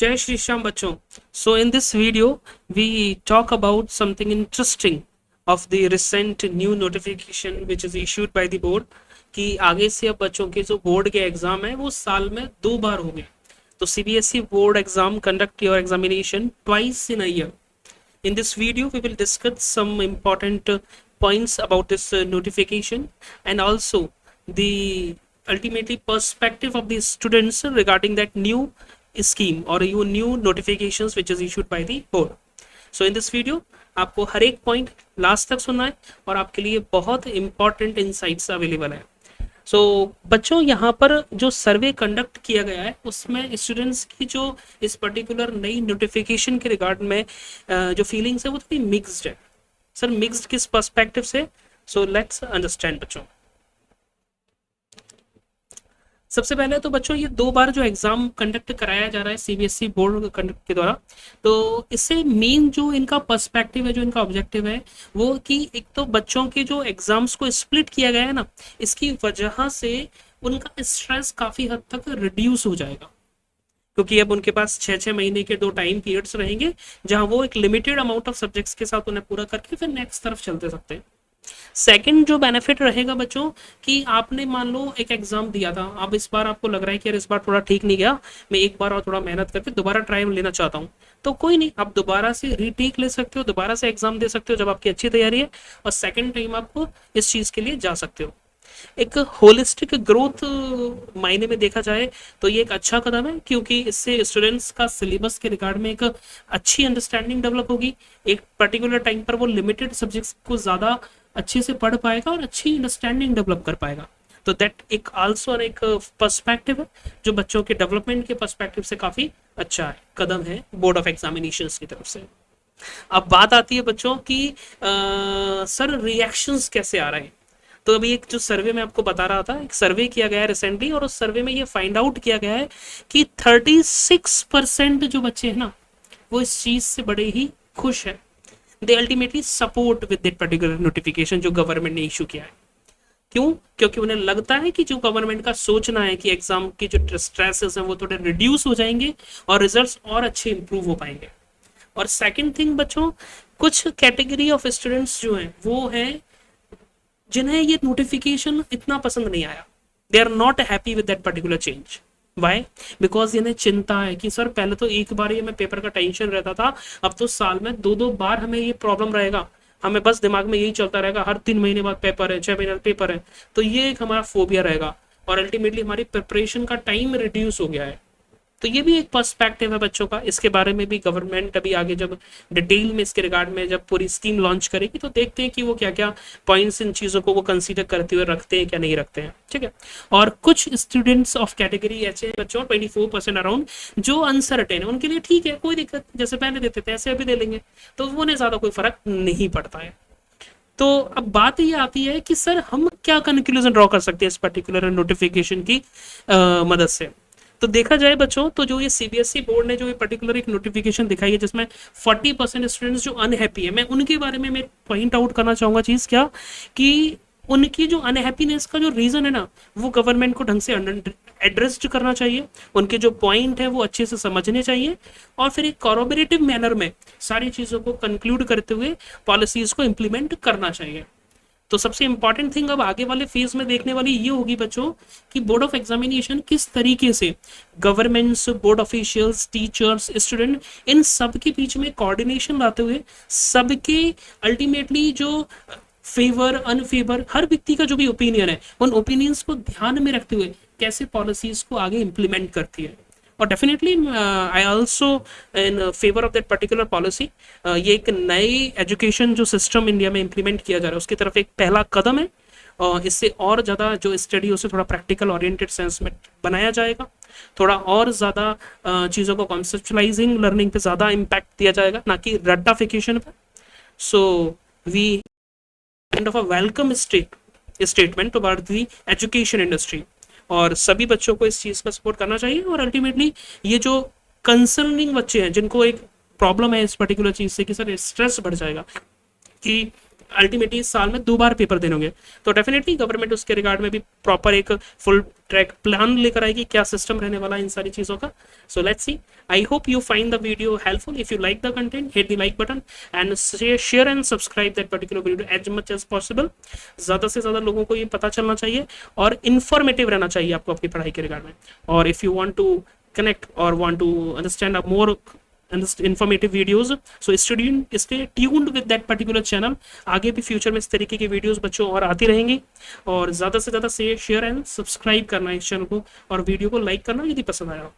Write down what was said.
Jai Shri Shyam bachon. So in this video, we talk about something interesting of the recent new notification which is issued by the board कि आगे से अब बच्चों के जो board के exam है वो साल में 2 बार होंगे. तो CBSE board exam conduct your examination twice in a year. In this video, we will discuss some important points about this notification and also the ultimately perspective of the students regarding that new scheme or new notifications which is issued by the board. So in this video, आपको हर एक point last तक सुनना है और आपके लिए बहुत important insights available है. सो बच्चों, यहाँ पर जो सर्वे कंडक्ट किया गया है उसमें स्टूडेंट्स की जो इस पर्टिकुलर नई नोटिफिकेशन के रिगार्ड में जो फीलिंग्स है वो थोड़ी मिक्स्ड है. सर मिक्स्ड किस पर्सपेक्टिव से? सो लेट्स अंडरस्टैंड बच्चों. सबसे पहले तो बच्चों ये 2 बार जो एग्जाम कंडक्ट कराया जा रहा है CBSE बोर्ड कंडक्ट के द्वारा, तो इससे मेन जो इनका पर्सपेक्टिव है, जो इनका ऑब्जेक्टिव है वो कि एक तो बच्चों के जो एग्जाम्स को स्प्लिट किया गया है ना, इसकी वजह से उनका स्ट्रेस काफ़ी हद तक रिड्यूस हो जाएगा, क्योंकि अब उनके पास 6-6 महीने के 2 टाइम पीरियड्स रहेंगे जहां वो एक लिमिटेड अमाउंट ऑफ सब्जेक्ट्स के साथ उन्हें पूरा करके फिर नेक्स्ट तरफ चलते सकते हैं. सेकंड जो बेनिफिट रहेगा बच्चों कि आपने मान लो एक एग्जाम दिया था, अब इस बार आपको लग रहा है कि यार इस बार थोड़ा ठीक नहीं गया, मैं एक बार और थोड़ा मेहनत करके दोबारा ट्राई लेना चाहता हूँ, तो कोई नहीं, आप दोबारा से रीटेक ले सकते हो, दोबारा से एग्जाम दे सकते हो जब आपकी अच्छी तैयारी है, और सेकंड टाइम आपको इस चीज़ के लिए जा सकते हो. एक होलिस्टिक ग्रोथ मायने में देखा जाए तो ये एक अच्छा कदम है, क्योंकि इससे स्टूडेंट्स का सिलेबस के रिगार्ड में एक अच्छी अंडरस्टैंडिंग डेवलप होगी. एक पर्टिकुलर टाइम पर वो लिमिटेड सब्जेक्ट्स को ज़्यादा अच्छे से पढ़ पाएगा और अच्छी अंडरस्टैंडिंग डेवलप कर पाएगा. तो दैट एक आल्सो एक पर्सपेक्टिव है जो बच्चों के डेवलपमेंट के पर्सपेक्टिव से काफ़ी अच्छा है, कदम है बोर्ड ऑफ एग्जामिनेशंस की तरफ से. अब बात आती है बच्चों की सर रिएक्शंस कैसे आ रहे हैं. तो अभी एक जो सर्वे में आपको बता रहा था, एक सर्वे किया गया है रिसेंटली, और उस सर्वे में ये फाइंड आउट किया गया है कि 36% जो बच्चे हैं ना वो इस चीज से बड़े ही खुश है. They ultimately support with that particular notification जो गवर्नमेंट ने इशू किया है. क्यों? क्योंकि उन्हें लगता है कि जो गवर्नमेंट का सोचना है कि एग्जाम की जो स्ट्रेसेस हैं वो थोड़े रिड्यूस हो जाएंगे और रिजल्ट्स और अच्छे इंप्रूव हो पाएंगे. और सेकेंड थिंग बच्चों, कुछ कैटेगरी ऑफ स्टूडेंट्स जो हैं वो हैं जिन्हें ये नोटिफिकेशन इतना पसंद नहीं आया. They are not happy with that particular change. Why? Because इन्हें चिंता है कि सर पहले तो एक बार ये हमें पेपर का टेंशन रहता था, अब तो साल में 2-2 बार हमें ये प्रॉब्लम रहेगा, हमें बस दिमाग में यही चलता रहेगा हर 3 महीने बाद पेपर है, 6 महीने बाद पेपर है. तो ये एक हमारा फोबिया रहेगा और अल्टीमेटली हमारी प्रिपरेशन का टाइम रिड्यूस हो गया है. तो ये भी एक पर्सपेक्टिव है बच्चों का. इसके बारे में भी गवर्नमेंट अभी आगे जब डिटेल में इसके रिगार्ड में जब पूरी स्कीम लॉन्च करेगी तो देखते हैं कि वो क्या क्या पॉइंट्स इन चीज़ों को वो कंसीडर करते हुए रखते हैं क्या नहीं रखते हैं. ठीक है. और कुछ स्टूडेंट्स ऑफ कैटेगरी ऐसे हैं बच्चों, 24% अराउंड, जो अनसर्टेन है, उनके लिए ठीक है, कोई दिक्कत, जैसे पहले देते थे ऐसे अभी दे लेंगे, तो उन्हें ज़्यादा कोई फर्क नहीं पड़ता है. तो अब बात ये आती है कि सर हम क्या कंक्लूजन ड्रॉ कर सकते हैं इस पर्टिकुलर नोटिफिकेशन की मदद से. तो देखा जाए बच्चों तो जो ये CBSE बोर्ड ने जो ये पर्टिकुलर एक नोटिफिकेशन दिखाई है जिसमें 40% स्टूडेंट्स जो अनहैप्पी है, मैं उनके बारे में मैं पॉइंट आउट करना चाहूँगा चीज़ क्या कि उनकी जो अनहैप्पीनेस का जो रीज़न है ना वो गवर्नमेंट को ढंग से एड्रेस्ड करना चाहिए, उनके जो पॉइंट है वो अच्छे से समझने चाहिए और फिर एक कोऑपरेटिव मैनर में सारी चीज़ों को कंक्लूड करते हुए पॉलिसीज़ को इम्प्लीमेंट करना चाहिए. तो सबसे इंपॉर्टेंट थिंग अब आगे वाले फेज में देखने वाली ये होगी बच्चों कि बोर्ड ऑफ एग्जामिनेशन किस तरीके से governments, board officials, teachers, student, इन सब के बीच में कोऑर्डिनेशन लाते हुए सबके अल्टीमेटली जो फेवर अनफेवर हर व्यक्ति का जो भी ओपिनियन है उन ओपिनियंस को ध्यान में रखते हुए कैसे पॉलिसीज को आगे इम्प्लीमेंट करती है. और definitely I also in favour of that particular policy. ये एक नई एजुकेशन जो सिस्टम इंडिया में इम्प्लीमेंट किया जा रहा है उसकी तरफ एक पहला कदम है, और इससे और ज़्यादा जो स्टडी है उसे थोड़ा प्रैक्टिकल ओरिएंटेड सेंस में बनाया जाएगा, थोड़ा और ज़्यादा चीज़ों को कॉन्सेप्चुअलाइजिंग लर्निंग पे ज़्यादा इम्पैक्ट दिया जाएगा, ना कि रट्टाफिकेशन पर. So we kind of a welcome statement towards the education industry, और सभी बच्चों को इस चीज़ का सपोर्ट करना चाहिए. और अल्टीमेटली ये जो कंसर्निंग बच्चे हैं जिनको एक प्रॉब्लम है इस पर्टिकुलर चीज़ से कि सर स्ट्रेस बढ़ जाएगा कि अल्टीमेटली साल में 2 बार पेपर देने होंगे, तो डेफिनेटली गवर्नमेंट उसके रिगार्ड में भी प्रॉपर एक फुल ट्रैक प्लान लेकर आएगी, क्या सिस्टम रहने वाला है इन सारी चीज़ों का। So let's see, I hope you find the video helpful. If you like the content, hit the like button and share and subscribe that particular video as much as possible. ज़्यादा से ज़्यादा लोगों को ये पता चलना चाहिए और इन्फॉर्मेटिव रहना चाहिए आपको अपनी पढ़ाई के रिगार्ड में। और if you want to connect or want to understand a more informative videos, so stay tuned with that particular channel। आगे भी फ्यूचर में इस तरीके की वीडियोस बच्चों और आती रहेंगी, और ज़्यादा से ज़्यादा शेयर एंड सब्सक्राइब करना है इस चैनल को, और वीडियो को लाइक करना यदि पसंद आया हो।